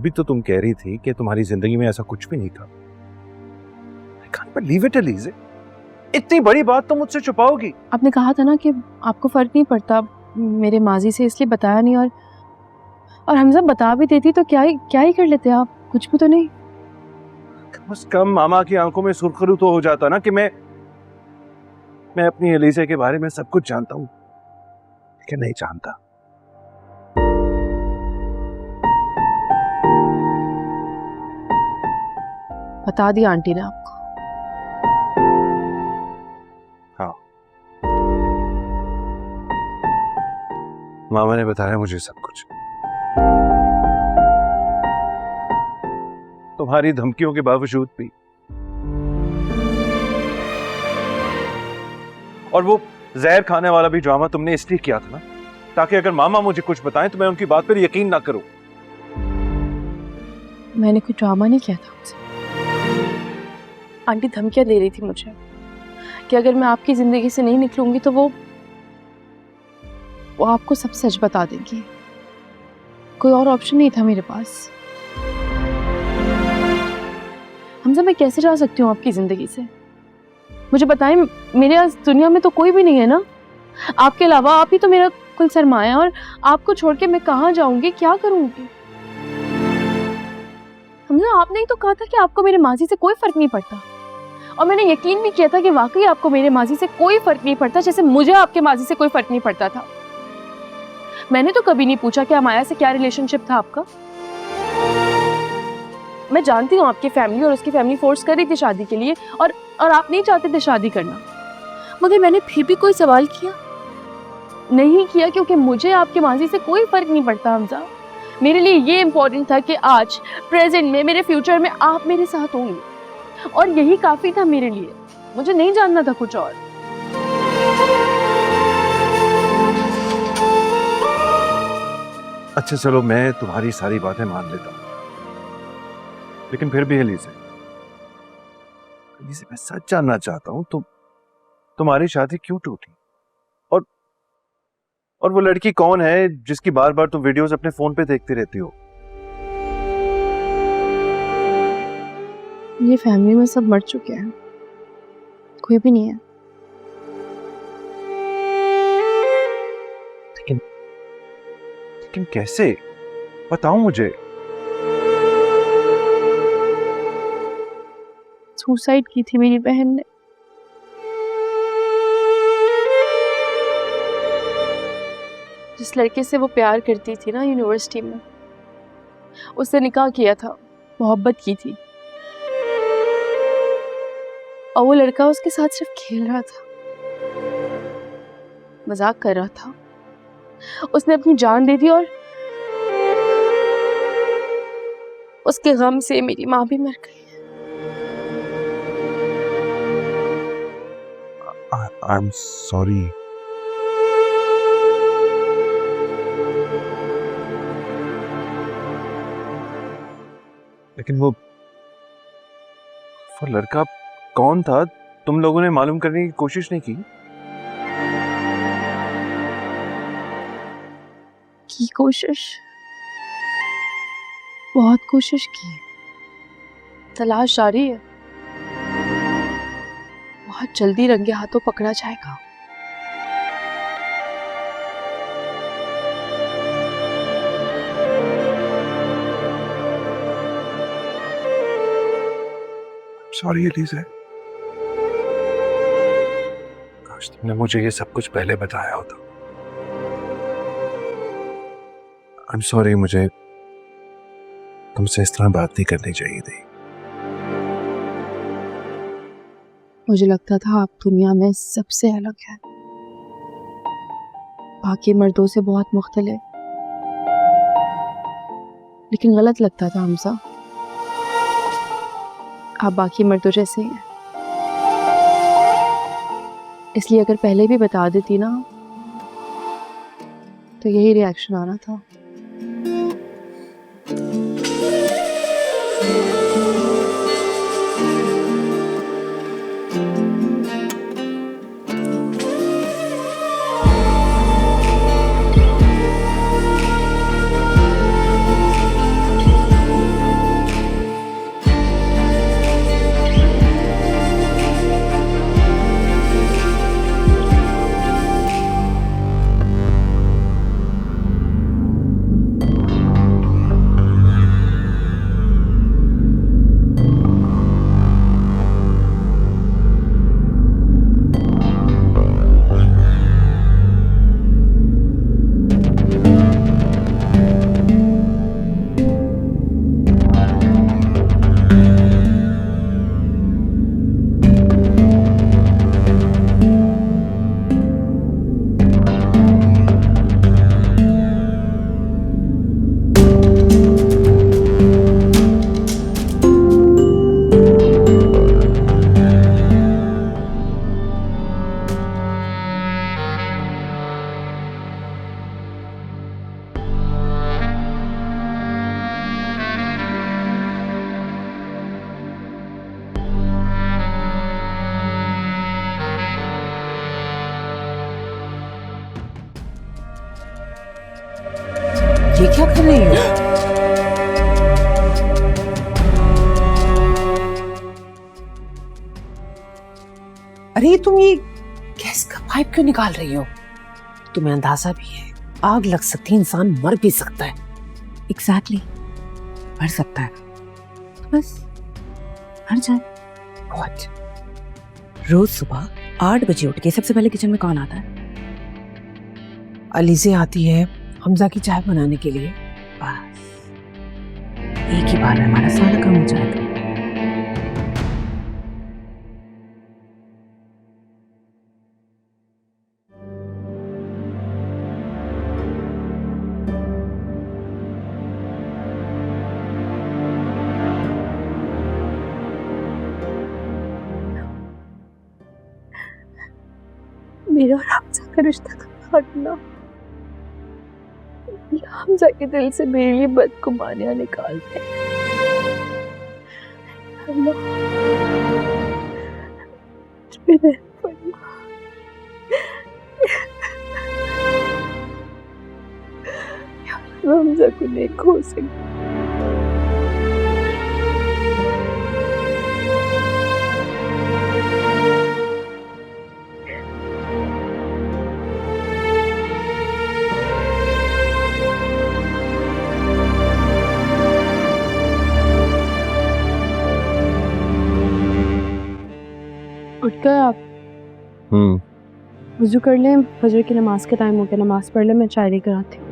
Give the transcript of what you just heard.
अभी तो तुम कह रही थी कि तुम्हारी जिंदगी में ऐसा कुछ भी नहीं था। I can't believe it, एलिज़े। इतनी बड़ी बात तुम मुझसे छुपाओगी? आपने कहा था ना कि आपको फर्क नहीं पड़ता मेरे माजी से, इसलिए बताया नहीं। और हमजा बता भी देती तो क्या ही कर लेते आप, कुछ भी तो नहीं। कम से कम मामा की आंखों में सुरखरू तो हो जाता ना कि मैं अपनी एलिज़ा के बारे में सब कुछ जानता हूं, लेकिन नहीं जानता। बता दिया आंटी ने आपको? हाँ, मामा ने बताया मुझे सब कुछ। तुम्हारी धमकियों के बावजूद भी। और वो जहर खाने वाला भी ड्रामा तुमने इसलिए किया था ना, ताकि अगर मामा मुझे कुछ बताएं तो मैं उनकी बात पर यकीन ना करूं। मैंने कोई ड्रामा नहीं किया था उनसे। आंटी धमकियां दे रही थी मुझे कि अगर मैं आपकी जिंदगी से नहीं निकलूंगी तो वो आपको सब सच बता देंगी। कोई और ऑप्शन नहीं था मेरे पास। हमजा, मैं कैसे जा सकती हूँ आपकी जिंदगी से? मुझे बताएं, मेरे इस दुनिया में तो कोई भी नहीं है ना आपके अलावा। आप ही तो मेरा कुल सरमाया है, और आपको छोड़ के मैं कहाँ जाऊंगी, क्या करूंगी? हमजा, आपने ही तो कहा था कि आपको मेरे माजी से कोई फर्क नहीं पड़ता, और मैंने यकीन भी किया था कि वाकई आपको मेरे माजी से कोई फर्क नहीं पड़ता, जैसे मुझे आपके माजी से कोई फर्क नहीं पड़ता था। मैंने तो कभी नहीं पूछा कि अमाया से क्या रिलेशनशिप था आपका। मैं जानती हूँ आपकी फैमिली और उसकी फैमिली फोर्स कर रही थी शादी के लिए, और आप नहीं चाहते थे शादी करना, मगर मैंने फिर भी कोई सवाल किया नहीं किया, क्योंकि मुझे आपके माजी से कोई फर्क नहीं पड़ता। हमजा, मेरे लिए ये इम्पोर्टेंट था कि आज प्रेजेंट में, मेरे फ्यूचर में आप मेरे साथ होंगे, और यही काफी था मेरे लिए। मुझे नहीं जानना था कुछ और। अच्छा चलो, मैं तुम्हारी सारी बातें मान लेता हूं, लेकिन फिर भी एलिज़ा, मैं सच जानना चाहता हूं, तुम्हारी शादी क्यों टूटी? और वो लड़की कौन है जिसकी बार बार तुम वीडियोस अपने फोन पे देखती रहती हो? ये फैमिली में सब मर चुके हैं, कोई भी नहीं है। लेकिन कैसे? बताओ मुझे। सुसाइड की थी मेरी बहन ने। जिस लड़के से वो प्यार करती थी ना यूनिवर्सिटी में, उससे निकाह किया था, मोहब्बत की थी, और वो लड़का उसके साथ सिर्फ खेल रहा था, मजाक कर रहा था। उसने अपनी जान दे दी, और उसके गम से मेरी माँ भी मर गई। I'm sorry. लेकिन वो लड़का कौन था? तुम लोगों ने मालूम करने की कोशिश नहीं की? कोशिश, बहुत कोशिश की, तलाश जारी है। बहुत जल्दी रंगे हाथों पकड़ा जाएगा। सॉरी एलिज़ा, काश तुमने मुझे ये सब कुछ पहले बताया होता। I'm sorry, मुझे तुमसे इस तरह बात नहीं करनी चाहिए थी। मुझे लगता था आप दुनिया में सबसे अलग हैं, बाकी मर्दों से बहुत मुख्तलिफ, लेकिन गलत लगता था हमजा। आप बाकी मर्दों जैसे हैं, इसलिए अगर पहले भी बता देती ना तो यही रिएक्शन आना था। कर रही हो? अरे तुम ये गैस का पाइप क्यों निकाल रही हो? तुम्हें अंदाजा भी है आग लग सकती है, इंसान मर भी सकता है। एग्जैक्टली मर सकता है, तो बस मर जाए। व्हाट? रोज सुबह 8 बजे उठ के सबसे पहले किचन में कौन आता है? अलीज़े आती है हमजा की चाय बनाने के लिए। बस एक ही बार में हमारा सारा काम हो जाएगा। मेरा और हमजा का रिश्ता काटना हमजा के दिल से मेरे लिए बदगुमानियां निकाल दे। अल्लाह मुझ पे रहम फरमा। या अल्लाह, मैं हमजा को नहीं खो सकती। उठ गए आप? वुज़ू कर लें, फजर की नमाज का टाइम हो गया, नमाज पढ़ लें, मैं चाय लेकर आती हूँ।